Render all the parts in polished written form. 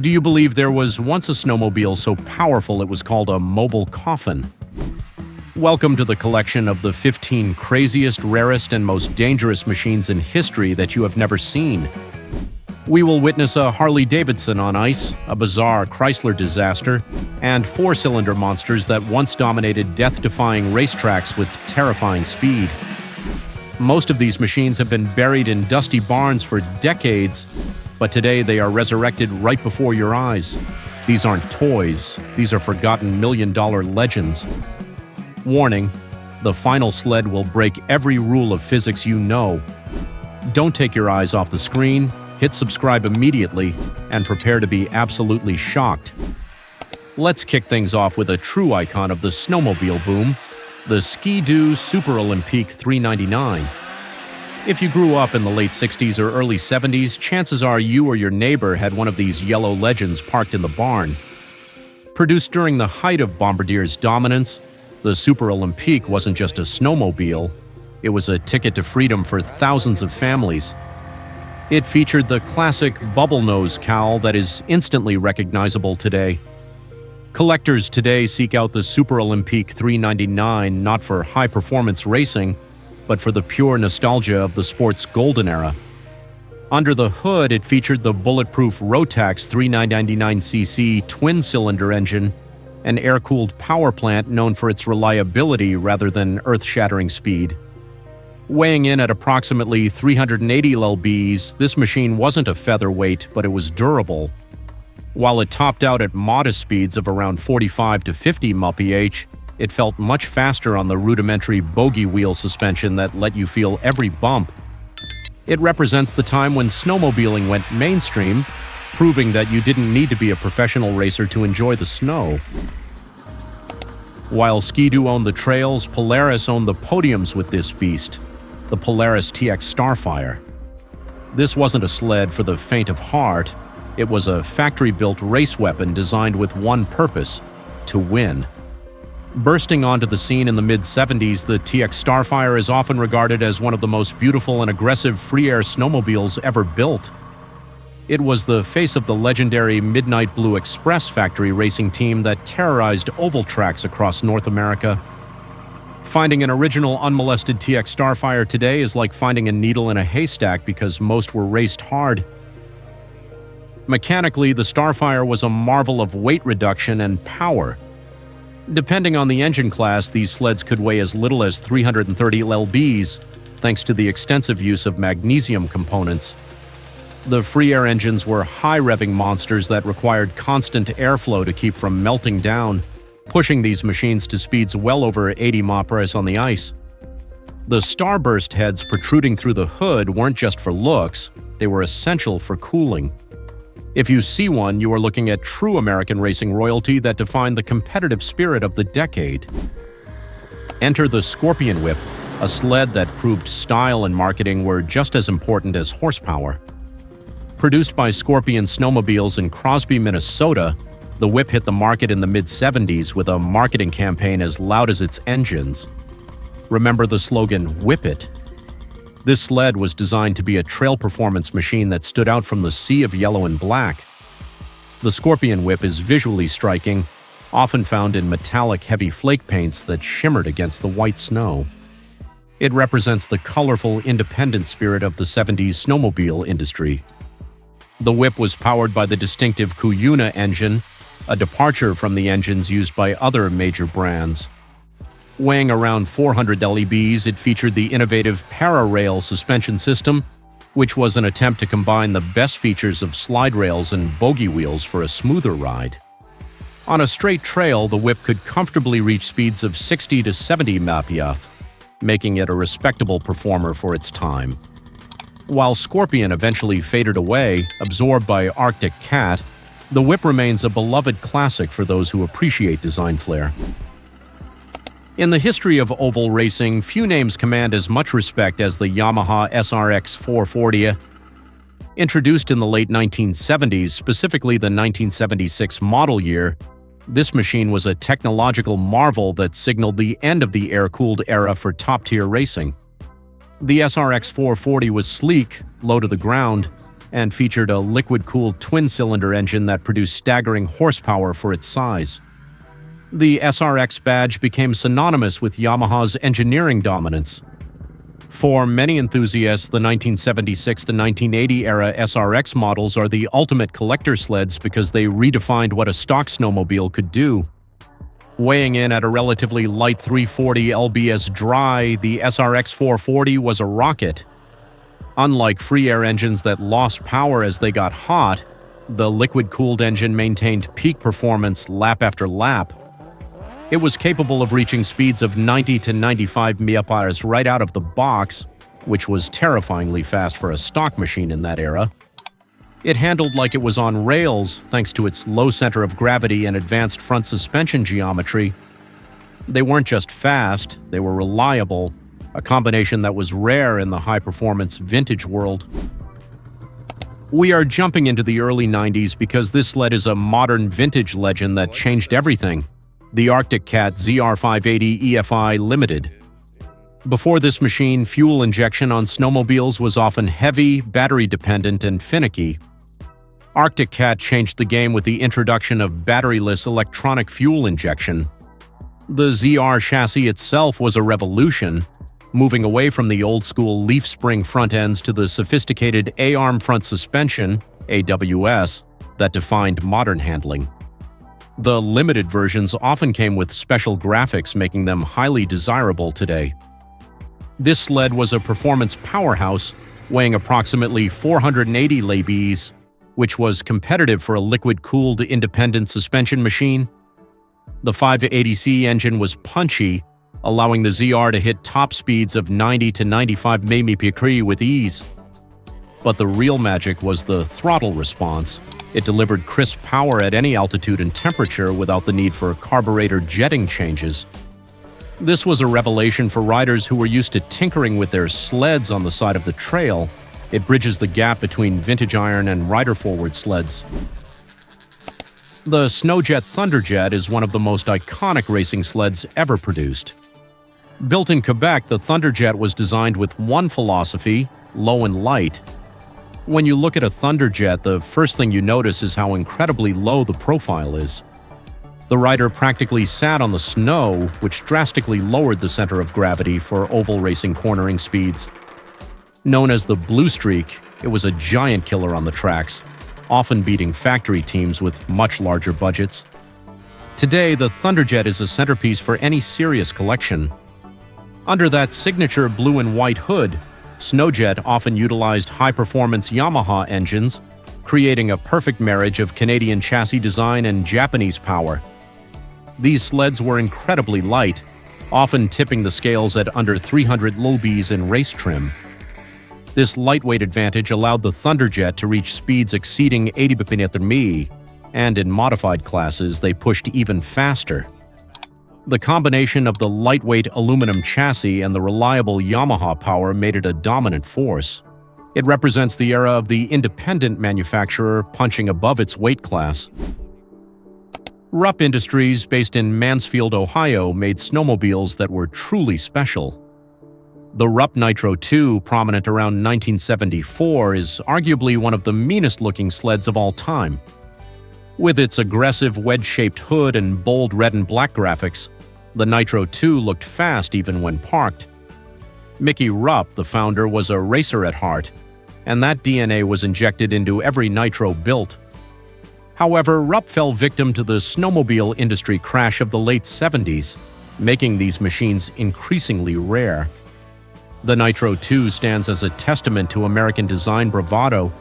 Do you believe there was once a snowmobile so powerful it was called a mobile coffin? Welcome to the collection of the 15 craziest, rarest, and most dangerous machines in history that you have never seen. We will witness a Harley-Davidson on ice, a bizarre Chrysler disaster, and four-cylinder monsters that once dominated death-defying racetracks with terrifying speed. Most of these machines have been buried in dusty barns for decades, but today they are resurrected right before your eyes. These aren't toys, these are forgotten million-dollar legends. Warning, the final sled will break every rule of physics you know. Don't take your eyes off the screen, hit subscribe immediately, and prepare to be absolutely shocked. Let's kick things off with a true icon of the snowmobile boom, the Skoo Super Olympic 399. If you grew up in the late 60s or early 70s, chances are you or your neighbor had one of these yellow legends parked in the barn. Produced during the height of Bombardier's dominance, the Super Olympic wasn't just a snowmobile, it was a ticket to freedom for thousands of families. It featured the classic bubble nose cowl that is instantly recognizable today. Collectors today seek out the Super Olympic 399 not for high-performance racing, but for the pure nostalgia of the sport's golden era. Under the hood, it featured the bulletproof Rotax 3999cc twin-cylinder engine, an air-cooled power plant known for its reliability rather than earth-shattering speed. Weighing in at approximately 380 lbs, this machine wasn't a featherweight, but it was durable. While it topped out at modest speeds of around 45 to 50 mph, it felt much faster on the rudimentary bogey wheel suspension that let you feel every bump. It represents the time when snowmobiling went mainstream, proving that you didn't need to be a professional racer to enjoy the snow. While Ski-Doo owned the trails, Polaris owned the podiums with this beast, the Polaris TX Starfire. This wasn't a sled for the faint of heart, it was a factory-built race weapon designed with one purpose: to win. Bursting onto the scene in the mid-70s, the TX Starfire is often regarded as one of the most beautiful and aggressive free-air snowmobiles ever built. It was the face of the legendary Midnight Blue Express factory racing team that terrorized oval tracks across North America. Finding an original unmolested TX Starfire today is like finding a needle in a haystack because most were raced hard. Mechanically, the Starfire was a marvel of weight reduction and power. Depending on the engine class, these sleds could weigh as little as 330 lbs, thanks to the extensive use of magnesium components. The free-air engines were high-revving monsters that required constant airflow to keep from melting down, pushing these machines to speeds well over 80 mph on the ice. The starburst heads protruding through the hood weren't just for looks, they were essential for cooling. If you see one, you are looking at true American racing royalty that defined the competitive spirit of the decade. Enter the Scorpion Whip, a sled that proved style and marketing were just as important as horsepower. Produced by Scorpion Snowmobiles in Crosby, Minnesota, the Whip hit the market in the mid-70s with a marketing campaign as loud as its engines. Remember the slogan, "Whip It"? This sled was designed to be a trail performance machine that stood out from the sea of yellow and black. The Scorpion Whip is visually striking, often found in metallic heavy flake paints that shimmered against the white snow. It represents the colorful, independent spirit of the 70s snowmobile industry. The Whip was powered by the distinctive Cuyuna engine, a departure from the engines used by other major brands. Weighing around 400 lbs, it featured the innovative Para-Rail suspension system, which was an attempt to combine the best features of slide rails and bogey wheels for a smoother ride. On a straight trail, the Whip could comfortably reach speeds of 60 to 70 mph, making it a respectable performer for its time. While Scorpion eventually faded away, absorbed by Arctic Cat, the Whip remains a beloved classic for those who appreciate design flair. In the history of oval racing, few names command as much respect as the Yamaha SRX 440. Introduced in the late 1970s, specifically the 1976 model year, this machine was a technological marvel that signaled the end of the air-cooled era for top-tier racing. The SRX 440 was sleek, low to the ground, and featured a liquid-cooled twin-cylinder engine that produced staggering horsepower for its size. The SRX badge became synonymous with Yamaha's engineering dominance. For many enthusiasts, the 1976 to 1980 era SRX models are the ultimate collector sleds because they redefined what a stock snowmobile could do. Weighing in at a relatively light 340 lbs dry, the SRX 440 was a rocket. Unlike free air engines that lost power as they got hot, the liquid-cooled engine maintained peak performance lap after lap. It was capable of reaching speeds of 90 to 95 mph right out of the box, which was terrifyingly fast for a stock machine in that era. It handled like it was on rails thanks to its low center of gravity and advanced front suspension geometry. They weren't just fast, they were reliable, a combination that was rare in the high-performance vintage world. We are jumping into the early 90s because this sled is a modern vintage legend that changed everything. The Arctic Cat ZR580 EFI Limited. Before this machine, fuel injection on snowmobiles was often heavy, battery-dependent, and finicky. Arctic Cat changed the game with the introduction of batteryless electronic fuel injection. The ZR chassis itself was a revolution, moving away from the old-school leaf spring front ends to the sophisticated A-arm front suspension, AWS, that defined modern handling. The limited versions often came with special graphics, making them highly desirable today. This sled was a performance powerhouse, weighing approximately 480 lbs, which was competitive for a liquid-cooled independent suspension machine. The 580C engine was punchy, allowing the ZR to hit top speeds of 90 to 95 mph with ease. But the real magic was the throttle response. It delivered crisp power at any altitude and temperature without the need for carburetor jetting changes. This was a revelation for riders who were used to tinkering with their sleds on the side of the trail. It bridges the gap between vintage iron and rider-forward sleds. The SnowJet Thunderjet is one of the most iconic racing sleds ever produced. Built in Quebec, the Thunderjet was designed with one philosophy: low and light. When you look at a Thunderjet, the first thing you notice is how incredibly low the profile is. The rider practically sat on the snow, which drastically lowered the center of gravity for oval racing cornering speeds. Known as the Blue Streak, it was a giant killer on the tracks, often beating factory teams with much larger budgets. Today, the Thunderjet is a centerpiece for any serious collection. Under that signature blue and white hood, SnowJet often utilized high-performance Yamaha engines, creating a perfect marriage of Canadian chassis design and Japanese power. These sleds were incredibly light, often tipping the scales at under 300 lbs in race trim. This lightweight advantage allowed the Thunderjet to reach speeds exceeding 80 mph, and in modified classes they pushed even faster. The combination of the lightweight aluminum chassis and the reliable Yamaha power made it a dominant force. It represents the era of the independent manufacturer punching above its weight class. Rupp Industries, based in Mansfield, Ohio, made snowmobiles that were truly special. The Rupp Nitro 2, prominent around 1974, is arguably one of the meanest-looking sleds of all time. With its aggressive wedge-shaped hood and bold red and black graphics, the Nitro 2 looked fast even when parked. Mickey Rupp, the founder, was a racer at heart, and that DNA was injected into every Nitro built. However, Rupp fell victim to the snowmobile industry crash of the late 70s, making these machines increasingly rare. The Nitro 2 stands as a testament to American design bravado.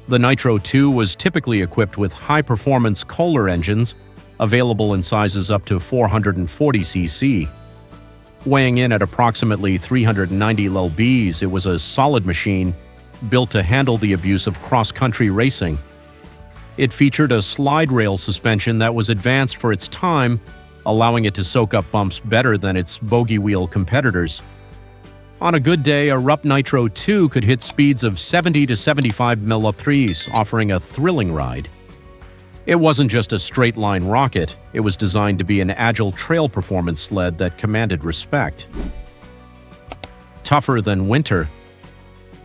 The Nitro 2 was typically equipped with high-performance Kohler engines, available in sizes up to 440 cc. Weighing in at approximately 390 lbs, it was a solid machine built to handle the abuse of cross-country racing. It featured a slide rail suspension that was advanced for its time, allowing it to soak up bumps better than its bogey wheel competitors. On a good day, a Rupp Nitro 2 could hit speeds of 70 to 75 mph, offering a thrilling ride. It wasn't just a straight-line rocket, it was designed to be an agile trail performance sled that commanded respect. Tougher than winter.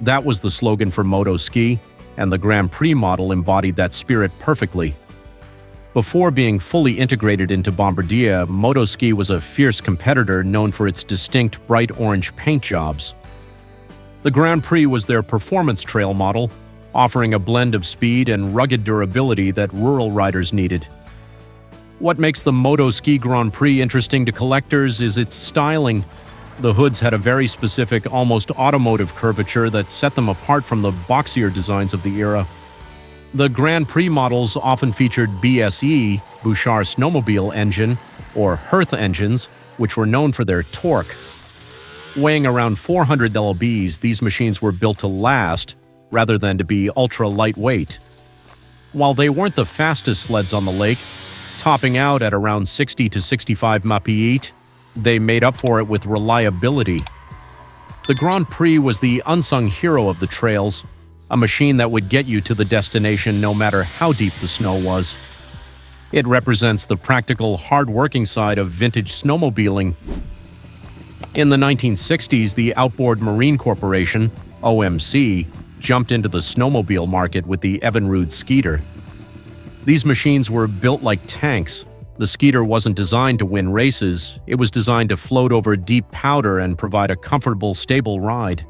That was the slogan for Moto Ski. and the Grand Prix model embodied that spirit perfectly. Before being fully integrated into Bombardier, Moto-Ski was a fierce competitor known for its distinct bright orange paint jobs. The Grand Prix was their performance trail model, offering a blend of speed and rugged durability that rural riders needed. What makes the Moto-Ski Grand Prix interesting to collectors is its styling. The hoods had a very specific, almost automotive curvature that set them apart from the boxier designs of the era. The Grand Prix models often featured BSE, Bouchard Snowmobile engine, or Hearth engines, which were known for their torque. Weighing around 400 lbs, these machines were built to last, rather than to be ultra-lightweight. While they weren't the fastest sleds on the lake, topping out at around 60 to 65 mph, they made up for it with reliability. The Grand Prix was the unsung hero of the trails, a machine that would get you to the destination no matter how deep the snow was. It represents the practical, hard-working side of vintage snowmobiling. In the 1960s, the Outboard Marine Corporation, OMC, jumped into the snowmobile market with the Evinrude Skeeter. These machines were built like tanks. The Skeeter wasn't designed to win races, it was designed to float over deep powder and provide a comfortable, stable ride.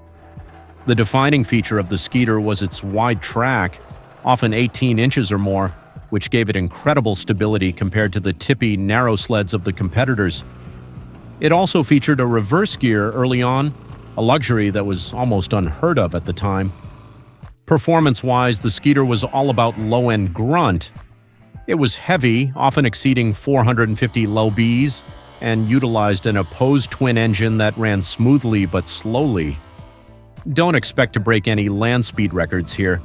The defining feature of the Skeeter was its wide track, often 18 inches or more, which gave it incredible stability compared to the tippy, narrow sleds of the competitors. It also featured a reverse gear early on, a luxury that was almost unheard of at the time. Performance-wise, the Skeeter was all about low-end grunt. It was heavy, often exceeding 450 lbs, and utilized an opposed twin engine that ran smoothly but slowly. Don't expect to break any land speed records here.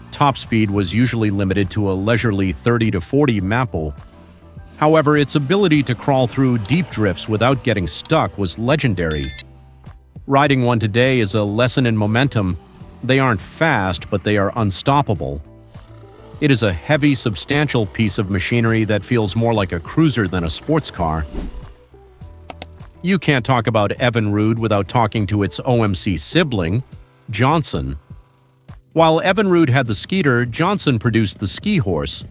Top speed was usually limited to a leisurely 30 to 40 mph. However, its ability to crawl through deep drifts without getting stuck was legendary. Riding one today is a lesson in momentum. They aren't fast, but they are unstoppable. It is a heavy, substantial piece of machinery that feels more like a cruiser than a sports car. You can't talk about Evinrude without talking to its OMC sibling, Johnson. While Evinrude had the Skeeter, Johnson produced the Skee-Horse.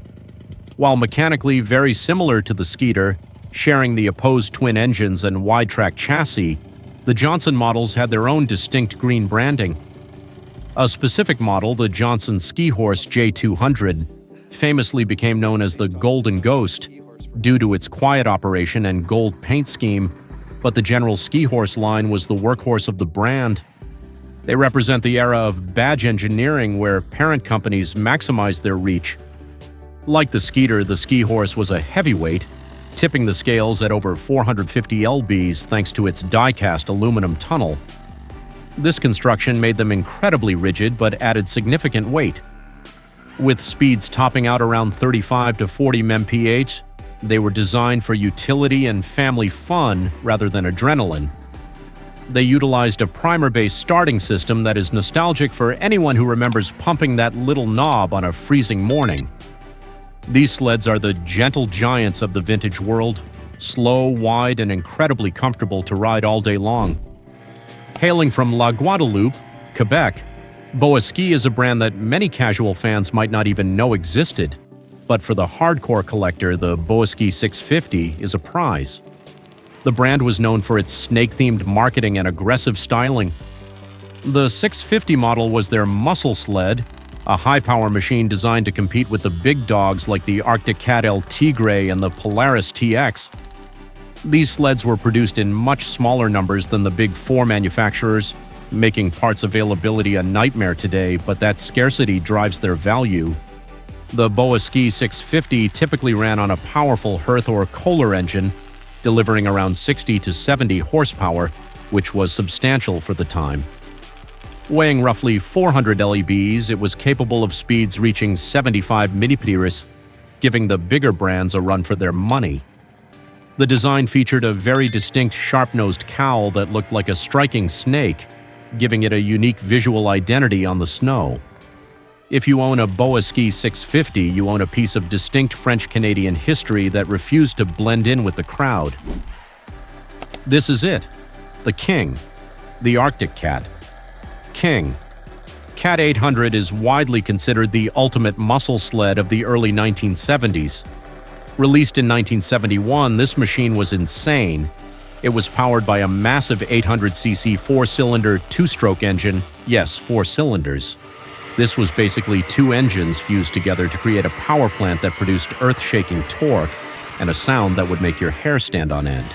While mechanically very similar to the Skeeter, sharing the opposed twin engines and wide-track chassis, the Johnson models had their own distinct green branding. A specific model, the Johnson Skee-Horse J200, famously became known as the Golden Ghost due to its quiet operation and gold paint scheme, but the general Skee-Horse line was the workhorse of the brand. They represent the era of badge engineering where parent companies maximized their reach. Like the Skeeter, the Skee-Horse was a heavyweight, tipping the scales at over 450 lbs thanks to its die-cast aluminum tunnel. This construction made them incredibly rigid but added significant weight. With speeds topping out around 35 to 40 mph, they were designed for utility and family fun rather than adrenaline. They utilized a primer-based starting system that is nostalgic for anyone who remembers pumping that little knob on a freezing morning. These sleds are the gentle giants of the vintage world, slow, wide, and incredibly comfortable to ride all day long. Hailing from La Guadeloupe, Quebec, Boa-Ski is a brand that many casual fans might not even know existed. But for the hardcore collector, the Boa-Ski 650 is a prize. The brand was known for its snake-themed marketing and aggressive styling. The 650 model was their muscle sled, a high-power machine designed to compete with the big dogs like the Arctic Cat El Tigre and the Polaris TX. These sleds were produced in much smaller numbers than the big four manufacturers, making parts availability a nightmare today, but that scarcity drives their value. The Boa-Ski 650 typically ran on a powerful Hearth or Kohler engine, delivering around 60 to 70 horsepower, which was substantial for the time. Weighing roughly 400 lbs, it was capable of speeds reaching 75 mph, giving the bigger brands a run for their money. The design featured a very distinct sharp-nosed cowl that looked like a striking snake, giving it a unique visual identity on the snow. If you own a Boa-Ski 650, you own a piece of distinct French-Canadian history that refused to blend in with the crowd. This is it. The King. The Arctic Cat. King. Cat 800 is widely considered the ultimate muscle sled of the early 1970s. Released in 1971, this machine was insane. It was powered by a massive 800cc four-cylinder two-stroke engine. Yes, 4 cylinders. This was basically 2 engines fused together to create a power plant that produced earth-shaking torque and a sound that would make your hair stand on end.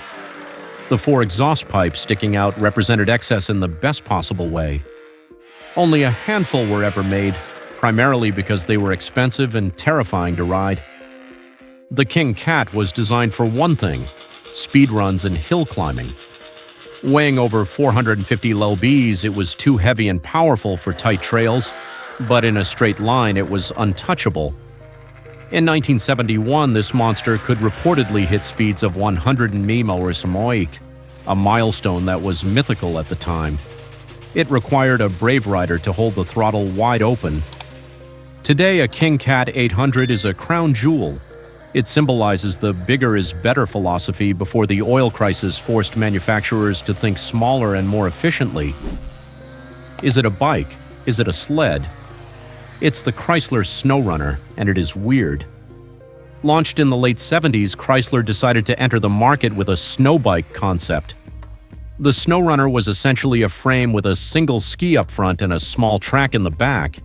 The 4 exhaust pipes sticking out represented excess in the best possible way. Only a handful were ever made, primarily because they were expensive and terrifying to ride. The King Cat was designed for one thing: speed runs and hill climbing. Weighing over 450 lbs, it was too heavy and powerful for tight trails, but in a straight line it was untouchable. In 1971, this monster could reportedly hit speeds of 100 mph, a milestone that was mythical at the time. It required a brave rider to hold the throttle wide open. Today, a King Cat 800 is a crown jewel. It symbolizes the bigger is better philosophy before the oil crisis forced manufacturers to think smaller and more efficiently. Is it a bike? Is it a sled? It's the Chrysler SnowRunner, and it is weird. Launched in the late 70s, Chrysler decided to enter the market with a snow bike concept. The SnowRunner was essentially a frame with a single ski up front and a small track in the back.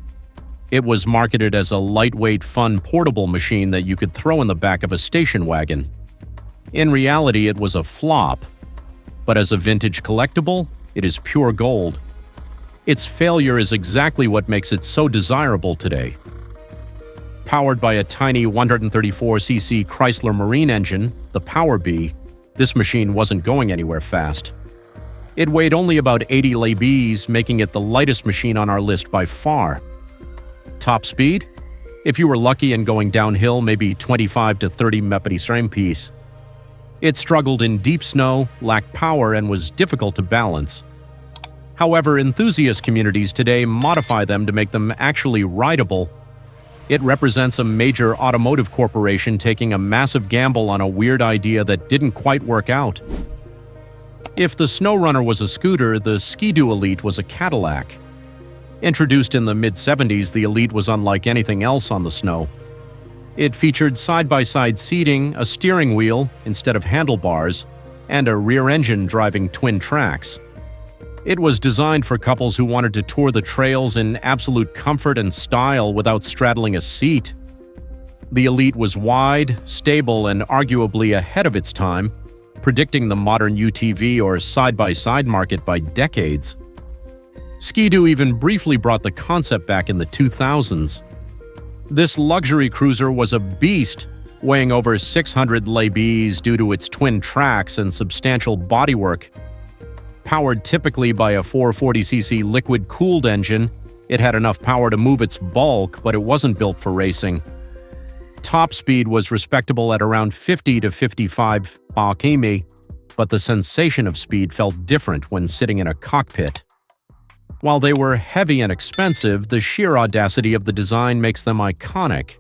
It was marketed as a lightweight, fun, portable machine that you could throw in the back of a station wagon. In reality, it was a flop. But as a vintage collectible, it is pure gold. Its failure is exactly what makes it so desirable today. Powered by a tiny 134cc Chrysler Marine engine, the Power Bee, this machine wasn't going anywhere fast. It weighed only about 80 lbs, making it the lightest machine on our list by far. Top speed? If you were lucky and going downhill, maybe 25 to 30 mph. It struggled in deep snow, lacked power, and was difficult to balance. However, enthusiast communities today modify them to make them actually rideable. It represents a major automotive corporation taking a massive gamble on a weird idea that didn't quite work out. If the SnowRunner was a scooter, the Skoo Elite was a Cadillac. Introduced in the mid-70s, the Elite was unlike anything else on the snow. It featured side-by-side seating, a steering wheel instead of handlebars, and a rear engine driving twin tracks. It was designed for couples who wanted to tour the trails in absolute comfort and style without straddling a seat. The Elite was wide, stable, and arguably ahead of its time, predicting the modern UTV or side-by-side market by decades. Ski-Doo even briefly brought the concept back in the 2000s. This luxury cruiser was a beast, weighing over 600 lbs due to its twin tracks and substantial bodywork. Powered typically by a 440cc liquid-cooled engine, it had enough power to move its bulk, but it wasn't built for racing. Top speed was respectable at around 50 to 55 km, but the sensation of speed felt different when sitting in a cockpit. While they were heavy and expensive, the sheer audacity of the design makes them iconic.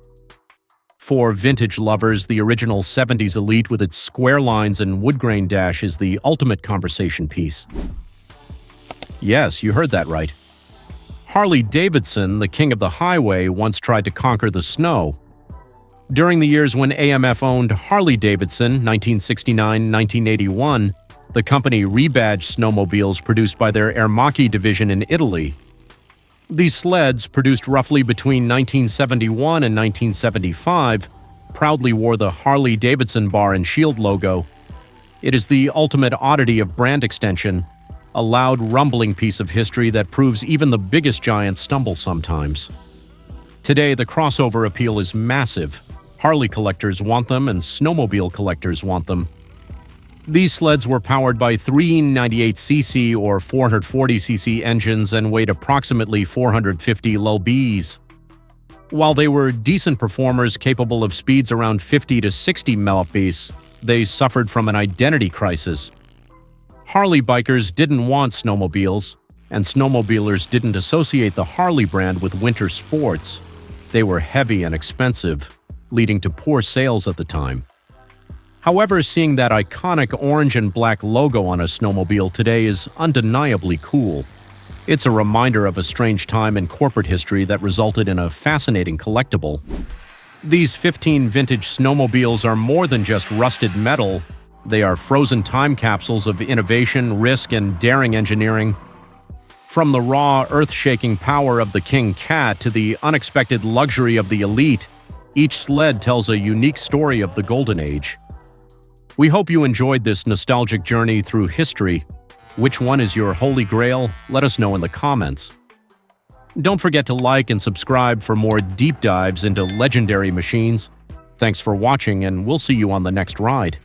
For vintage lovers, the original 70s Elite with its square lines and wood grain dash is the ultimate conversation piece. Yes, you heard that right. Harley-Davidson, the king of the highway, once tried to conquer the snow. During the years when AMF owned Harley-Davidson, 1969-1981, the company rebadged snowmobiles produced by their Ermacchi division in Italy. These sleds, produced roughly between 1971 and 1975, proudly wore the Harley-Davidson bar and shield logo. It is the ultimate oddity of brand extension, a loud, rumbling piece of history that proves even the biggest giants stumble sometimes. Today, the crossover appeal is massive. Harley collectors want them, and snowmobile collectors want them. These sleds were powered by 398cc or 440cc engines and weighed approximately 450 lbs. While they were decent performers capable of speeds around 50 to 60 mph, they suffered from an identity crisis. Harley bikers didn't want snowmobiles, and snowmobilers didn't associate the Harley brand with winter sports. They were heavy and expensive, leading to poor sales at the time. However, seeing that iconic orange and black logo on a snowmobile today is undeniably cool. It's a reminder of a strange time in corporate history that resulted in a fascinating collectible. These 15 vintage snowmobiles are more than just rusted metal. They are frozen time capsules of innovation, risk, and daring engineering. From the raw, earth-shaking power of the King Cat to the unexpected luxury of the Elite, each sled tells a unique story of the Golden Age. We hope you enjoyed this nostalgic journey through history. Which one is your holy grail? Let us know in the comments. Don't forget to like and subscribe for more deep dives into legendary machines. Thanks for watching, and we'll see you on the next ride.